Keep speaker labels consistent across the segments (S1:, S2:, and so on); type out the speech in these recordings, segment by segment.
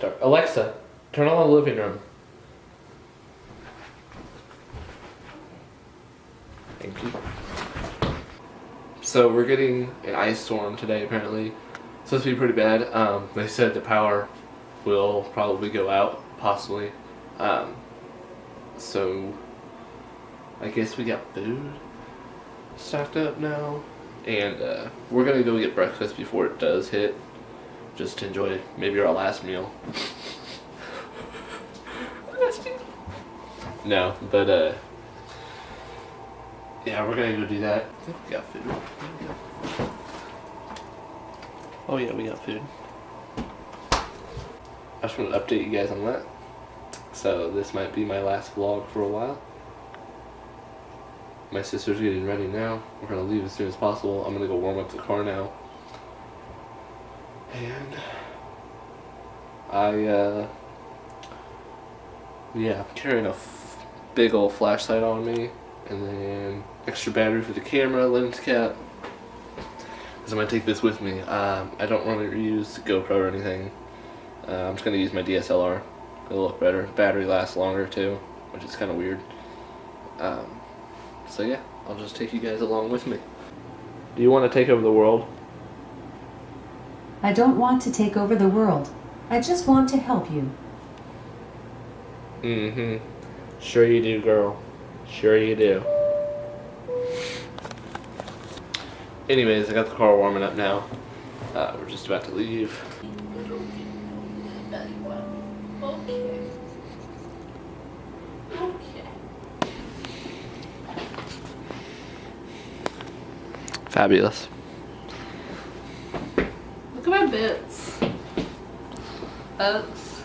S1: start. Alexa, turn on the living room. Thank you. So we're getting an ice storm today apparently. It's supposed to be pretty bad. They said the power will probably go out, possibly. So I guess we got food stocked up now. And we're gonna go get breakfast before it does hit. Just to enjoy maybe our last meal. No, but yeah, we're gonna go do that. I think we got food. Oh yeah, we got food. I just want to update you guys on that. So this might be my last vlog for a while. My sister's getting ready now. We're gonna leave as soon as possible. I'm gonna go warm up the car now. And yeah, I'm carrying a big old flashlight on me, and then extra battery for the camera, lens cap. Because I'm gonna take this with me. I don't really use GoPro or anything. I'm just gonna use my DSLR. It'll look better. Battery lasts longer too, which is kind of weird. So yeah, I'll just take you guys along with me. Do you want to take over the world?
S2: I don't want to take over the world. I just want to help you.
S1: Mm-hmm. Sure you do, girl. Sure you do. Anyways, I got the car warming up now. We're just about to leave.
S3: Okay.
S1: Fabulous.
S3: Look at my bits. Oats.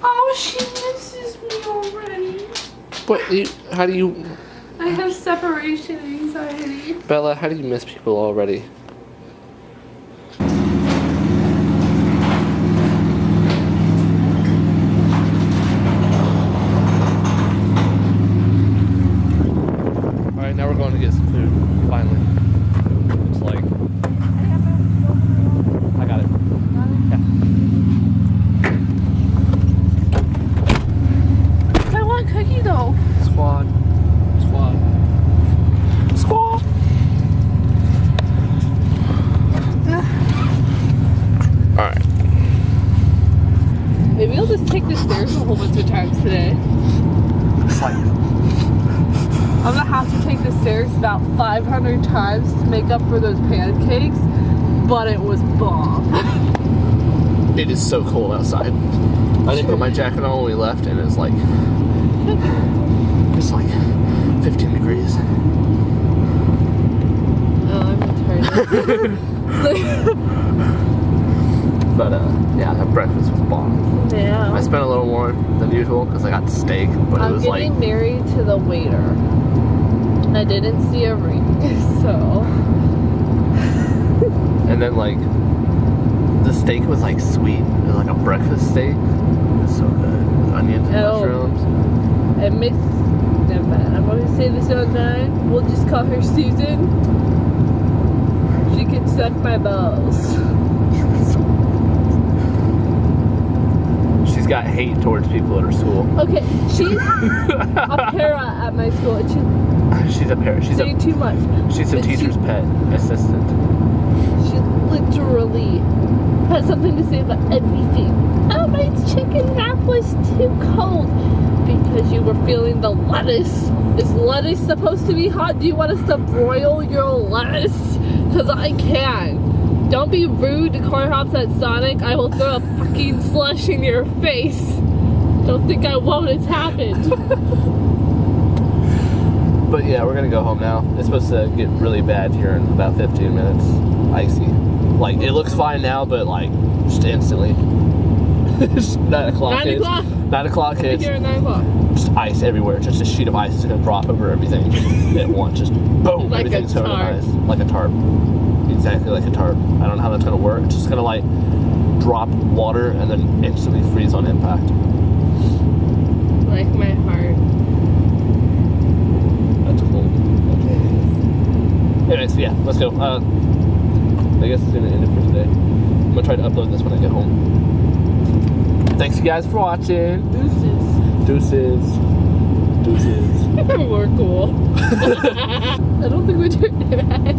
S3: Oh, she misses me already.
S1: What? How do you...
S3: I have separation anxiety.
S1: Bella, how do you miss people already? Alright, now we're going to get some food, finally. Looks like. I got it. Yeah.
S3: I want cookie dough.
S1: Squad. Alright.
S3: Maybe I'll just take the stairs a whole bunch of times today. I'm gonna have to take the stairs about 500 times to make up for those pancakes, but it was bomb.
S1: It is so cold outside. I didn't put my jacket on when we left, and it's like 15 degrees.
S3: Oh, I'm tired.
S1: But yeah, that breakfast was bomb.
S3: Yeah.
S1: I spent a little more than usual because I got steak, but it was like...
S3: I'm getting married to the waiter. I didn't see a ring, so...
S1: And then like, the steak was like sweet. It was like a breakfast steak. It was so good. With onions and mushrooms.
S3: It makes... Never mind. I'm going to say this on time. We'll just call her Susan. She can suck my balls.
S1: She's got hate towards people at her school.
S3: Okay, she's a para at my school. And
S1: She's a parent. She's
S3: saying too much.
S1: She's a
S3: But
S1: teacher's pet assistant.
S3: She literally has something to say about everything. Oh, my chicken wrap was too cold because you were feeling the lettuce. Is lettuce supposed to be hot? Do you want us to broil your lettuce? Because I can. Don't be rude to corn hops at Sonic. I will throw a fucking slush in your face. Don't think I won't. It's happened.
S1: But yeah, we're gonna go home now. It's supposed to get really bad here in about 15 minutes. Icy. Like, it looks fine now, but like, just instantly. It's 9 o'clock.
S3: 9 o'clock.
S1: 9 o'clock hits.
S3: Here at 9 o'clock.
S1: Just ice everywhere. Just a sheet of ice is gonna drop over everything at once. Just boom,
S3: Like
S1: everything's
S3: a
S1: covered in
S3: tarp.
S1: ice. Like a tarp. Exactly like a tarp. I don't know how that's gonna work. It's just gonna like drop water and then instantly freeze on impact.
S3: Like my heart.
S1: That's cool. Okay. Anyways, yeah, let's go. I guess it's gonna end it for today. I'm gonna try to upload this when I get home. Thanks you guys for watching.
S3: Deuces.
S1: Deuces.
S3: We're cool. I don't think we turned it back.